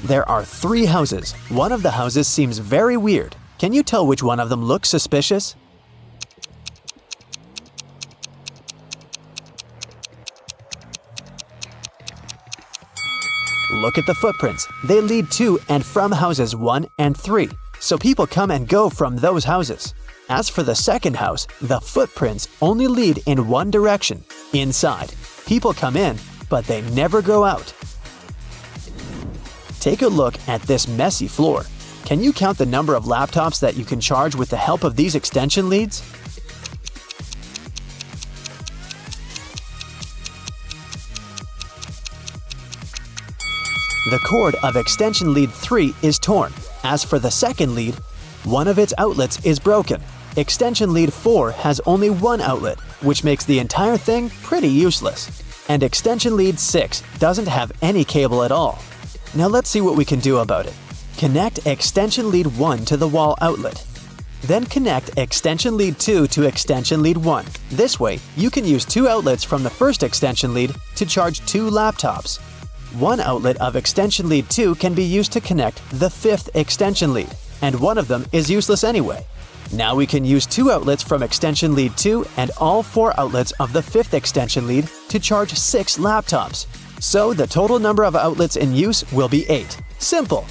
There are 3 houses. One of the houses seems very weird. Can you tell which one of them looks suspicious? Look at the footprints. They lead to and from houses 1 and 3, so people come and go from those houses. As for the second house, the footprints only lead in one direction, inside. People come in, but they never go out. Take a look at this messy floor. Can you count the number of laptops that you can charge with the help of these extension leads? The cord of extension lead 3 is torn. As for the second lead, one of its outlets is broken. Extension lead 4 has only one outlet, which makes the entire thing pretty useless. And extension lead 6 doesn't have any cable at all. Now let's see what we can do about it. Connect extension lead 1 to the wall outlet. Then connect extension lead 2 to extension lead 1. This way, you can use 2 outlets from the first extension lead to charge 2 laptops. One outlet of extension lead 2 can be used to connect the 5th extension lead, and one of them is useless anyway. Now we can use 2 outlets from extension lead 2 and all 4 outlets of the 5th extension lead to charge 6 laptops. So the total number of outlets in use will be 8. Simple!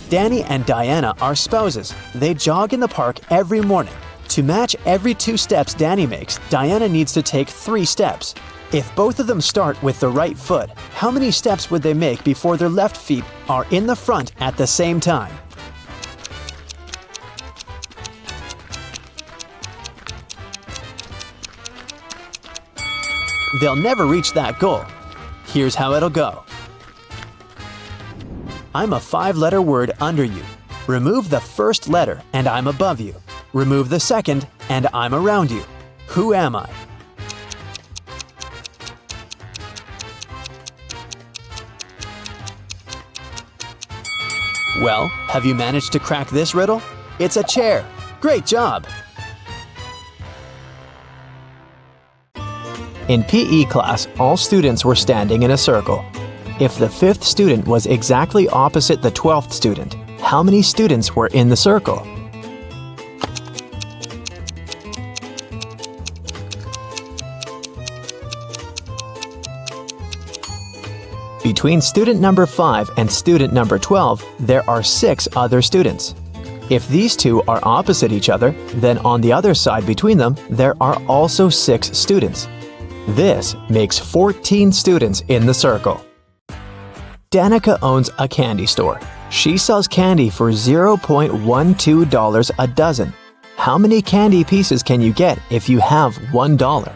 Danny and Diana are spouses. They jog in the park every morning. To match every 2 steps Danny makes, Diana needs to take 3 steps. If both of them start with the right foot, how many steps would they make before their left feet are in the front at the same time? They'll never reach that goal. Here's how it'll go. I'm a 5-letter word under you. Remove the first letter and I'm above you. Remove the second and I'm around you. Who am I? Well, have you managed to crack this riddle? It's a chair. Great job! In PE class, all students were standing in a circle. If the 5th student was exactly opposite the 12th student, how many students were in the circle? Between student number 5 and student number 12, there are 6 other students. If these two are opposite each other, then on the other side between them, there are also 6 students. This makes 14 students in the circle. Danica owns a candy store. She sells candy for $0.12 a dozen. How many candy pieces can you get if you have $1?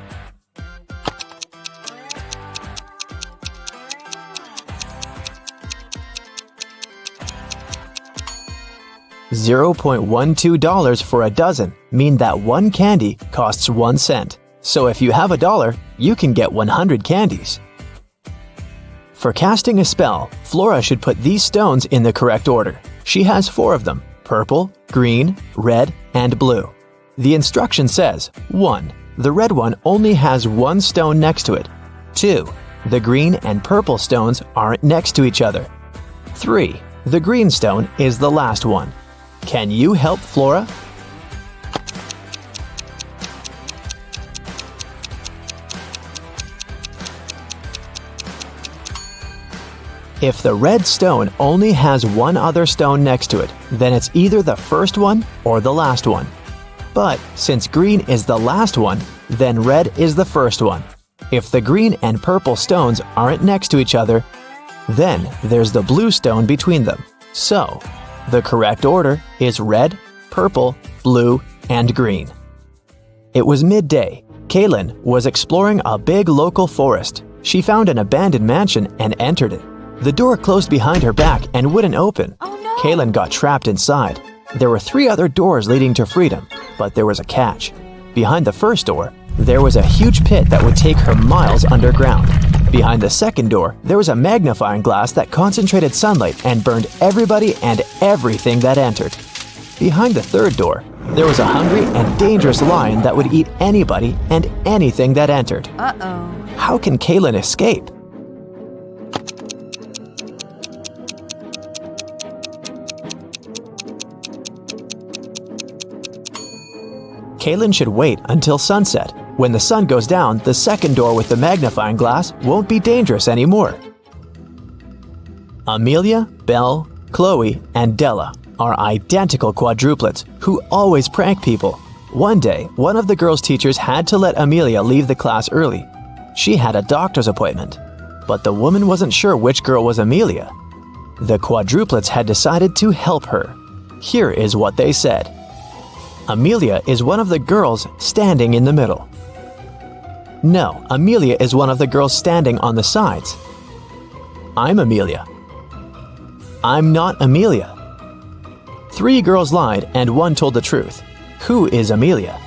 $0.12 for a dozen mean that one candy costs 1 cent. So if you have $1, you can get 100 candies. For casting a spell, Flora should put these stones in the correct order. She has 4 of them: purple, green, red, and blue. The instruction says, 1. The red one only has 1 stone next to it. 2. The green and purple stones aren't next to each other. 3. The green stone is the last one. Can you help Flora? If the red stone only has 1 other stone next to it, then it's either the first one or the last one. But since green is the last one, then red is the first one. If the green and purple stones aren't next to each other, then there's the blue stone between them. So, the correct order is red, purple, blue, and green. It was midday. Kaylin was exploring a big local forest. She found an abandoned mansion and entered it. The door closed behind her back and wouldn't open. Oh no! Kaylin got trapped inside. There were 3 other doors leading to freedom, but there was a catch. Behind the first door, there was a huge pit that would take her miles underground. Behind the second door, there was a magnifying glass that concentrated sunlight and burned everybody and everything that entered. Behind the third door, there was a hungry and dangerous lion that would eat anybody and anything that entered. Uh-oh. How can Kaylin escape? Kaylin should wait until sunset. When the sun goes down, the second door with the magnifying glass won't be dangerous anymore. Amelia, Belle, Chloe, and Della are identical quadruplets who always prank people. One day, one of the girls' teachers had to let Amelia leave the class early. She had a doctor's appointment, but the woman wasn't sure which girl was Amelia. The quadruplets had decided to help her. Here is what they said. Amelia is one of the girls standing in the middle. No, Amelia is one of the girls standing on the sides. I'm Amelia. I'm not Amelia. 3 girls lied and 1 told the truth. Who is Amelia?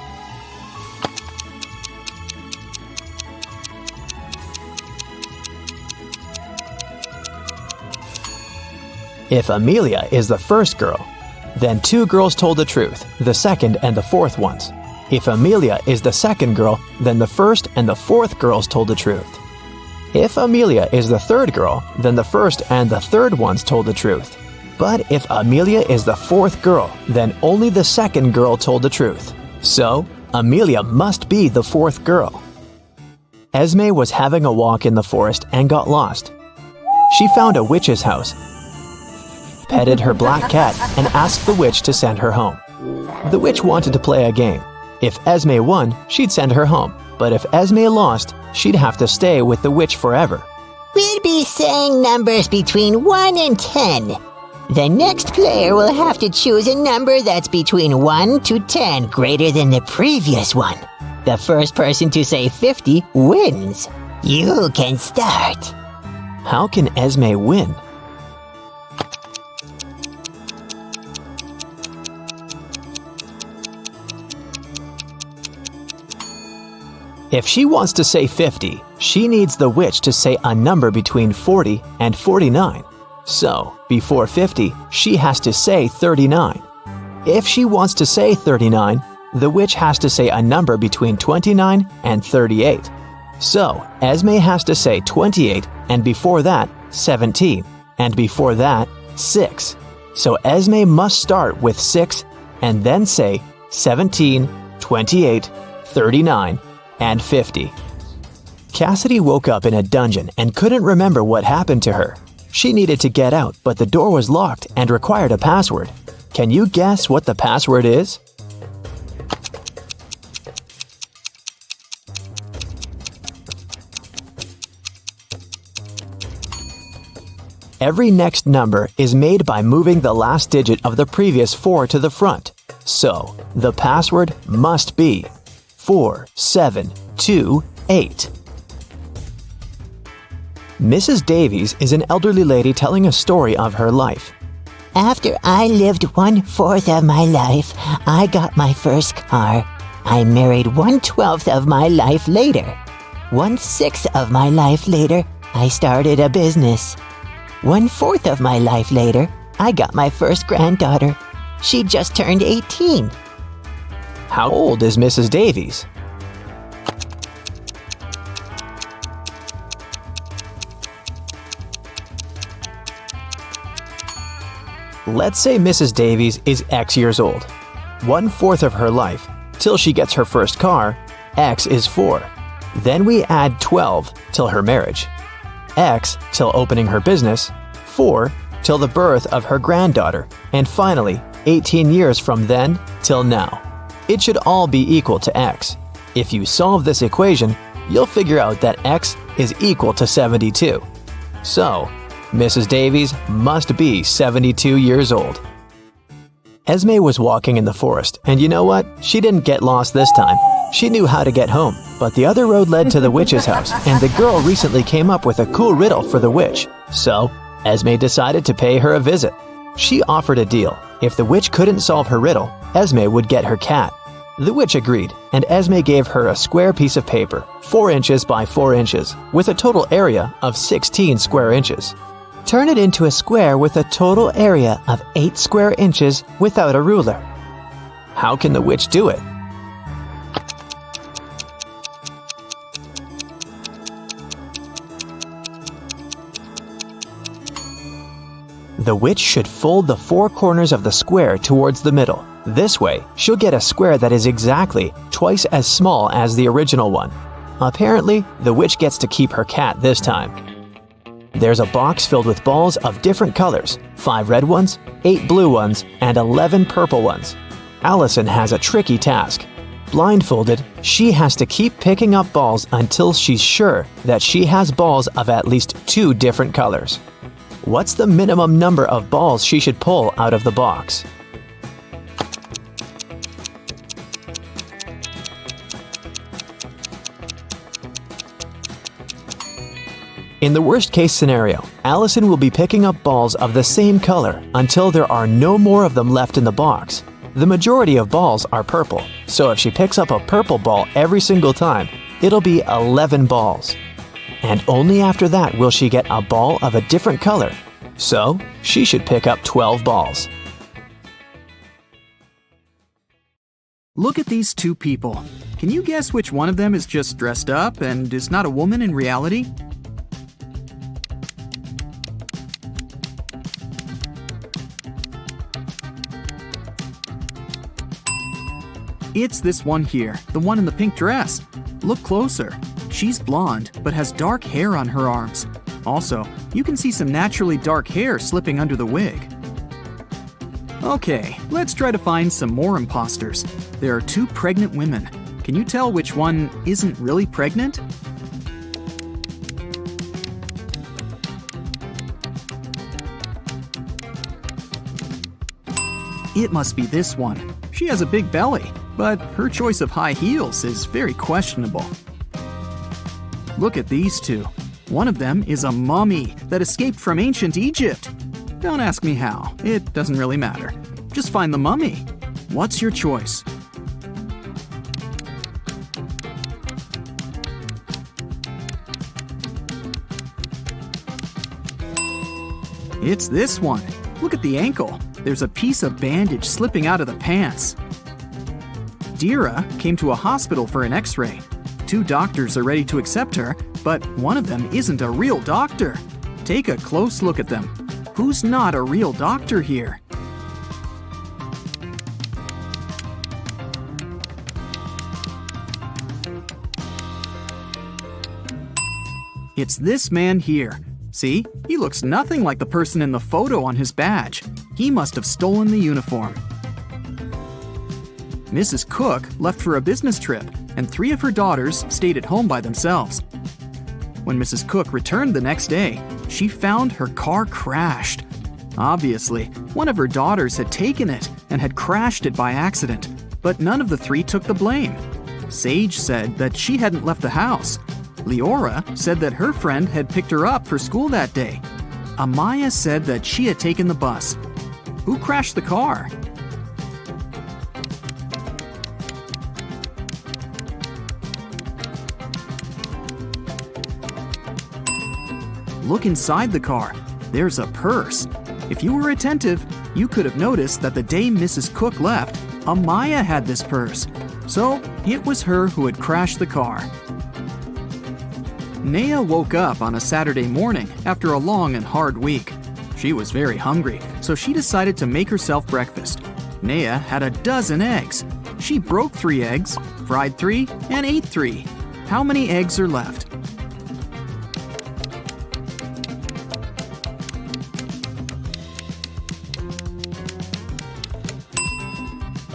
If Amelia is the first girl, then 2 girls told the truth, the second and the fourth ones. If Amelia is the second girl, then the first and the fourth girls told the truth. If Amelia is the third girl, then the first and the third ones told the truth. But if Amelia is the fourth girl, then only the second girl told the truth. So, Amelia must be the fourth girl. Esme was having a walk in the forest and got lost. She found a witch's house, petted her black cat, and asked the witch to send her home. The witch wanted to play a game. If Esme won, she'd send her home. But if Esme lost, she'd have to stay with the witch forever. We'll be saying numbers between 1 and 10. The next player will have to choose a number that's between 1 to 10 greater than the previous one. The first person to say 50 wins. You can start. How can Esme win? If she wants to say 50, she needs the witch to say a number between 40 and 49. So, before 50, she has to say 39. If she wants to say 39, the witch has to say a number between 29 and 38. So, Esme has to say 28, and before that, 17, and before that, 6. So Esme must start with 6 and then say 17, 28, 39, and 50. Cassidy woke up in a dungeon and couldn't remember what happened to her. She needed to get out, but the door was locked and required a password. Can you guess what the password is? Every next number is made by moving the last digit of the previous 4 to the front. So, the password must be 4728. Mrs. Davies is an elderly lady telling a story of her life. After I lived 1/4 of my life, I got my first car. I married 1/12 of my life later. 1/6 of my life later, I started a business. 1/4 of my life later, I got my first granddaughter. She just turned 18. How old is Mrs. Davies? Let's say Mrs. Davies is X years old. 1/4 of her life, till she gets her first car, X is 4. Then we add 12 till her marriage. X till opening her business, 4 till the birth of her granddaughter, and finally 18 years from then till now. It should all be equal to X. If you solve this equation, you'll figure out that X is equal to 72. So, Mrs. Davies must be 72 years old. Esme was walking in the forest, and you know what? She didn't get lost this time. She knew how to get home, but the other road led to the witch's house, and the girl recently came up with a cool riddle for the witch. So, Esme decided to pay her a visit. She offered a deal. If the witch couldn't solve her riddle, Esme would get her cat. The witch agreed, and Esme gave her a square piece of paper, 4 inches by 4 inches, with a total area of 16 square inches. Turn it into a square with a total area of 8 square inches without a ruler. How can the witch do it? The witch should fold the 4 corners of the square towards the middle. This way, she'll get a square that is exactly twice as small as the original one. Apparently, the witch gets to keep her cat this time. There's a box filled with balls of different colors, 5 red ones, 8 blue ones, and 11 purple ones. Allison has a tricky task. Blindfolded, she has to keep picking up balls until she's sure that she has balls of at least 2 different colors. What's the minimum number of balls she should pull out of the box? In the worst-case scenario, Allison will be picking up balls of the same color until there are no more of them left in the box. The majority of balls are purple, so if she picks up a purple ball every single time, it'll be 11 balls. And only after that will she get a ball of a different color. So, she should pick up 12 balls. Look at these 2 people. Can you guess which one of them is just dressed up and is not a woman in reality? It's this one here, the one in the pink dress. Look closer. She's blonde, but has dark hair on her arms. Also, you can see some naturally dark hair slipping under the wig. Okay, let's try to find some more imposters. There are 2 pregnant women. Can you tell which one isn't really pregnant? It must be this one. She has a big belly, but her choice of high heels is very questionable. Look at these 2. One of them is a mummy that escaped from ancient Egypt. Don't ask me how, it doesn't really matter. Just find the mummy. What's your choice? It's this one. Look at the ankle. There's a piece of bandage slipping out of the pants. Dira came to a hospital for an x-ray. 2 doctors are ready to accept her, but one of them isn't a real doctor. Take a close look at them. Who's not a real doctor here? It's this man here. See, he looks nothing like the person in the photo on his badge. He must have stolen the uniform. Mrs. Cook left for a business trip, and 3 of her daughters stayed at home by themselves. When Mrs. Cook returned the next day, she found her car crashed. Obviously, one of her daughters had taken it and had crashed it by accident, but none of the 3 took the blame. Sage said that she hadn't left the house. Leora said that her friend had picked her up for school that day. Amaya said that she had taken the bus. Who crashed the car? Look inside the car. There's a purse. If you were attentive, you could have noticed that the day Mrs. Cook left, Amaya had this purse. So it was her who had crashed the car. Naya woke up on a Saturday morning after a long and hard week. She was very hungry, so she decided to make herself breakfast. Naya had a dozen eggs. She broke 3 eggs, fried 3, and ate 3. How many eggs are left?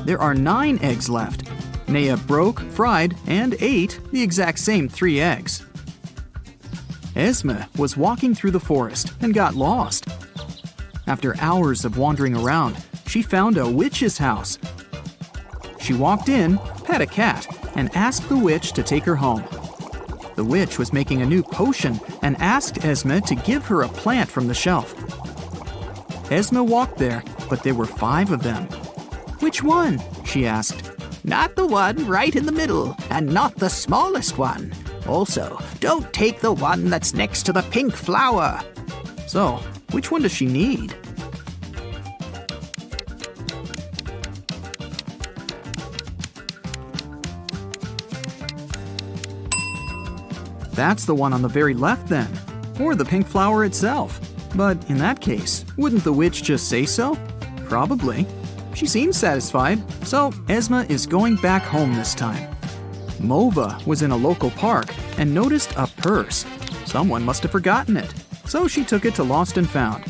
There are 9 eggs left. Naya broke, fried, and ate the exact same 3 eggs. Esme was walking through the forest and got lost. After hours of wandering around, she found a witch's house. She walked in, pet a cat, and asked the witch to take her home. The witch was making a new potion and asked Esme to give her a plant from the shelf. Esme walked there, but there were 5 of them. "Which one?" she asked. Not the one right in the middle, and not the smallest one. Also, don't take the one that's next to the pink flower. So, which one does she need? That's the one on the very left then, or the pink flower itself. But in that case, wouldn't the witch just say so? Probably. She seems satisfied, so Esme is going back home this time. Mova was in a local park and noticed a purse. Someone must have forgotten it, so she took it to Lost and Found.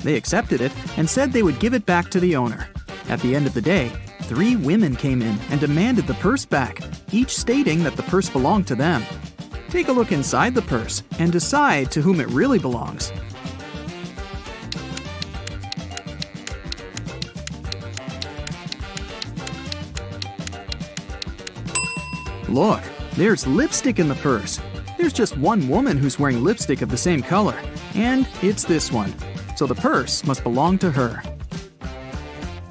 They accepted it and said they would give it back to the owner. At the end of the day, 3 women came in and demanded the purse back, each stating that the purse belonged to them. Take a look inside the purse and decide to whom it really belongs. Look, there's lipstick in the purse. There's just one woman who's wearing lipstick of the same color, and it's this one. So the purse must belong to her.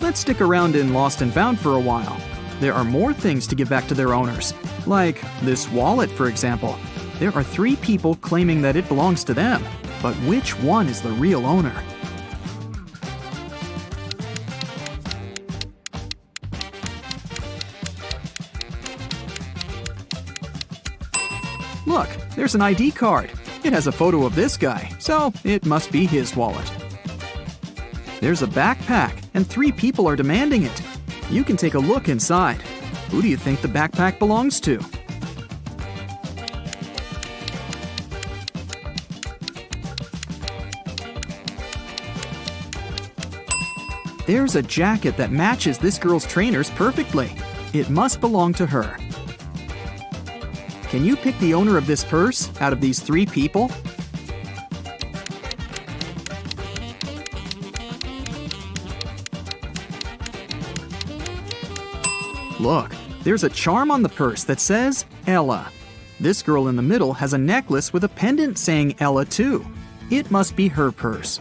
Let's stick around in Lost and Found for a while. There are more things to give back to their owners, like this wallet, for example. There are 3 people claiming that it belongs to them, but which one is the real owner? Look, there's an ID card. It has a photo of this guy, so it must be his wallet. There's a backpack, and 3 people are demanding it. You can take a look inside. Who do you think the backpack belongs to? There's a jacket that matches this girl's trainers perfectly. It must belong to her. Can you pick the owner of this purse out of these 3 people? Look, there's a charm on the purse that says Ella. This girl in the middle has a necklace with a pendant saying Ella too. It must be her purse.